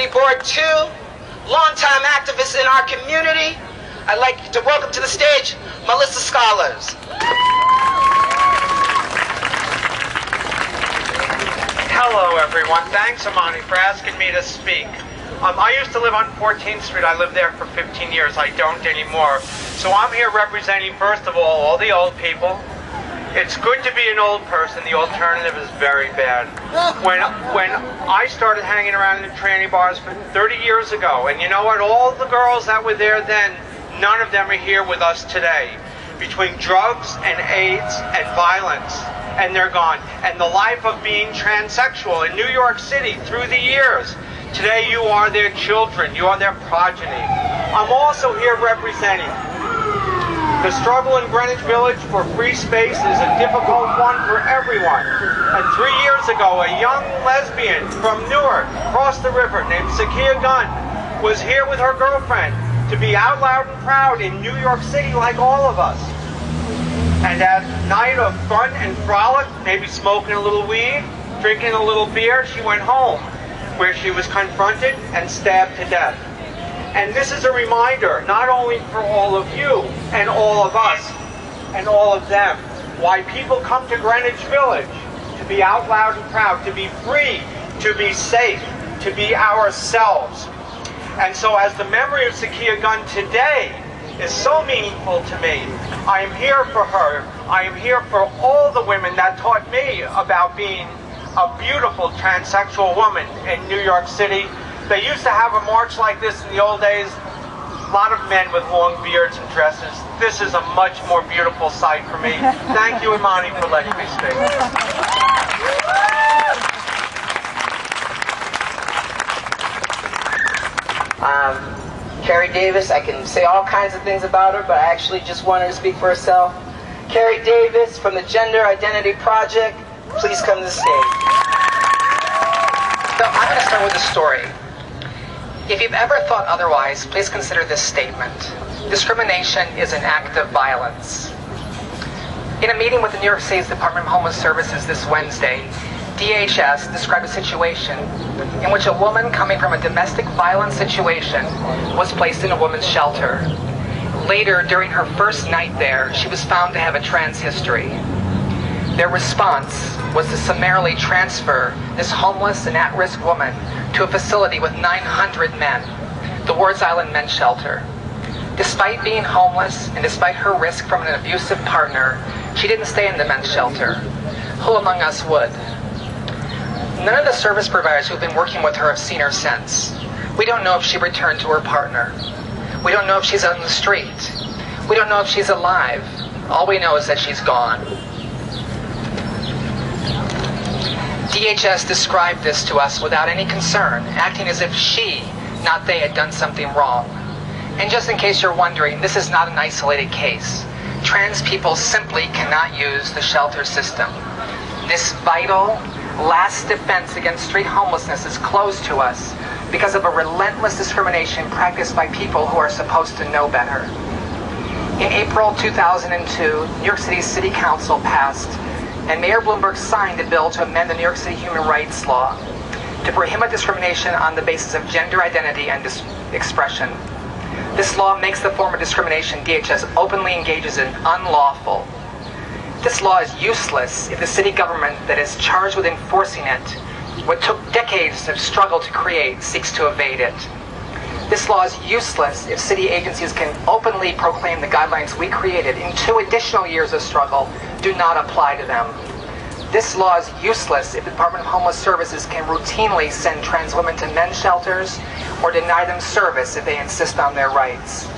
Advisory Board 2, longtime activists in our community. I'd like to welcome to the stage Melissa Scholars. Hello everyone, thanks Amani for asking me to speak. I used to live on 14th Street. I lived there for 15 years. I don't anymore. So I'm here representing, first of all the old people. It's good to be an old person. The alternative is very bad. When I started hanging around in the tranny bars 30 years ago, and you know what? All the girls that were there then, none of them are here with us today. Between drugs and AIDS and violence, and they're gone. And the life of being transsexual in New York City through the years. Today you are their children, you are their progeny. I'm also here representing the struggle in Greenwich Village for free space is a difficult one for everyone. And 3 years ago, a young lesbian from Newark, across the river, named Zakia Gunn, was here with her girlfriend to be out loud and proud in New York City like all of us. And at night of fun and frolic, maybe smoking a little weed, drinking a little beer, she went home, where she was confronted and stabbed to death. And this is a reminder, not only for all of you and all of us and all of them, why people come to Greenwich Village to be out loud and proud, to be free, to be safe, to be ourselves. And so as the memory of Zakia Gunn today is so meaningful to me, I am here for her. I am here for all the women that taught me about being a beautiful transsexual woman in New York City. They used to have a march like this in the old days. A lot of men with long beards and dresses. This is a much more beautiful sight for me. Thank you, Imani, for letting me speak. Carrie Davis, I can say all kinds of things about her, but I actually just want her to speak for herself. Carrie Davis from the Gender Identity Project, please come to the stage. So I'm going to start with a story. If you've ever thought otherwise, please consider this statement. Discrimination is an act of violence. In a meeting with the New York City's Department of Homeless Services this Wednesday, DHS described a situation in which a woman coming from a domestic violence situation was placed in a woman's shelter. Later, during her first night there, she was found to have a trans history. Their response was to summarily transfer this homeless and at-risk woman to a facility with 900 men, the Wards Island Men's Shelter. Despite being homeless and despite her risk from an abusive partner, she didn't stay in the men's shelter. Who among us would? None of the service providers who've been working with her have seen her since. We don't know if she returned to her partner. We don't know if she's on the street. We don't know if she's alive. All we know is that she's gone. DHS described this to us without any concern, acting as if she, not they, had done something wrong. And just in case you're wondering, this is not an isolated case. Trans people simply cannot use the shelter system. This vital, last defense against street homelessness is closed to us because of a relentless discrimination practiced by people who are supposed to know better. In April 2002, New York City City Council passed and Mayor Bloomberg signed a bill to amend the New York City Human Rights Law to prohibit discrimination on the basis of gender identity and expression. This law makes the form of discrimination DHS openly engages in unlawful. This law is useless if the city government that is charged with enforcing it, what took decades of struggle to create, seeks to evade it. This law is useless if city agencies can openly proclaim the guidelines we created in 2 additional years of struggle do not apply to them. This law is useless if the Department of Homeless Services can routinely send trans women to men's shelters or deny them service if they insist on their rights.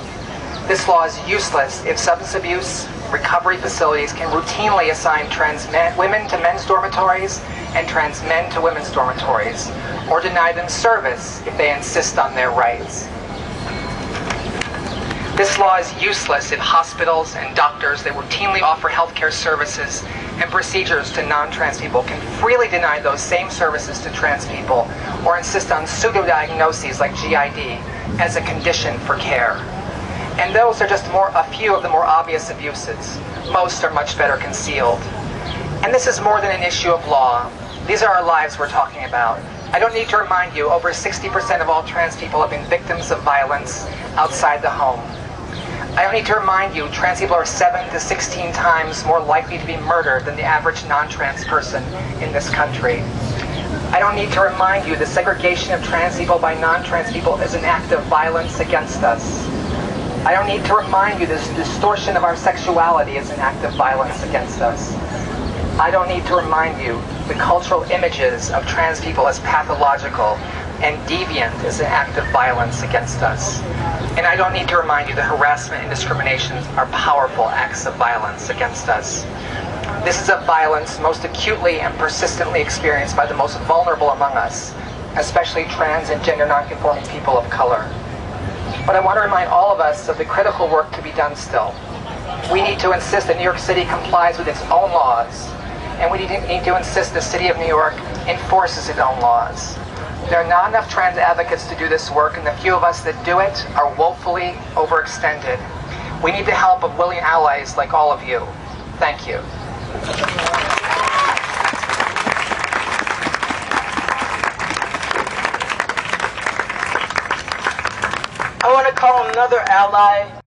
This law is useless if substance abuse recovery facilities can routinely assign trans women to men's dormitories and trans men to women's dormitories, or deny them service if they insist on their rights. This law is useless if hospitals and doctors that routinely offer healthcare services and procedures to non-trans people can freely deny those same services to trans people or insist on pseudo-diagnoses like GID as a condition for care. And those are just a few of the more obvious abuses. Most are much better concealed. And this is more than an issue of law. These are our lives we're talking about. I don't need to remind you, over 60% of all trans people have been victims of violence outside the home. I don't need to remind you, trans people are 7 to 16 times more likely to be murdered than the average non-trans person in this country. I don't need to remind you the segregation of trans people by non-trans people is an act of violence against us. I don't need to remind you this distortion of our sexuality is an act of violence against us. I don't need to remind you the cultural images of trans people as pathological and deviant is an act of violence against us. And I don't need to remind you that harassment and discrimination are powerful acts of violence against us. This is a violence most acutely and persistently experienced by the most vulnerable among us, especially trans and gender nonconforming people of color. But I want to remind all of us of the critical work to be done still. We need to insist that New York City complies with its own laws, and we need to insist the City of New York enforces its own laws. There are not enough trans advocates to do this work, and the few of us that do it are woefully overextended. We need the help of willing allies like all of you. Thank you. I want to call another ally